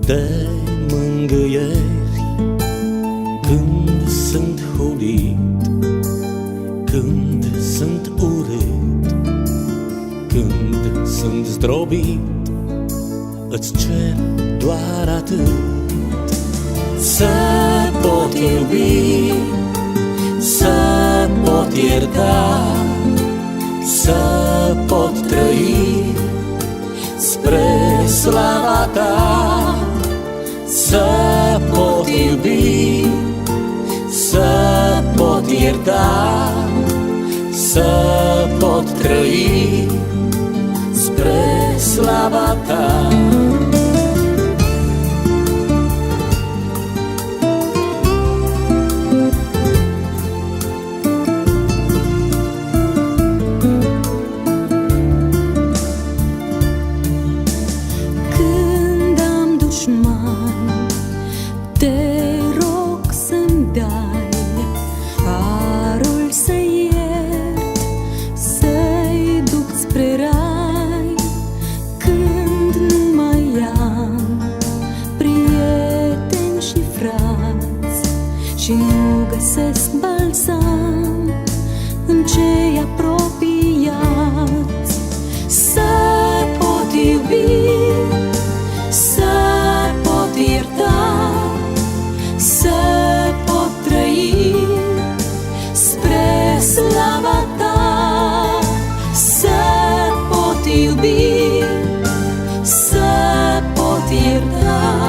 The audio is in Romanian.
Te mângâieri când sunt hulit, când sunt urât, când sunt zdrobit. Îți cer doar atât: să pot iubi, să pot ierta, să pot trăi spre slava ta. Să pot iubi, să pot ierta, să pot trăi spre slava ta. Când am dușman, te rog să-mi dai harul să iert, să-i duc spre rai. Când nu mai am prieteni și frați și nu găsesc balsam în cei apropiați, să pot iubi, să pot ierta, să pot trăi spre slava ta. Să pot iubi, să pot ierta,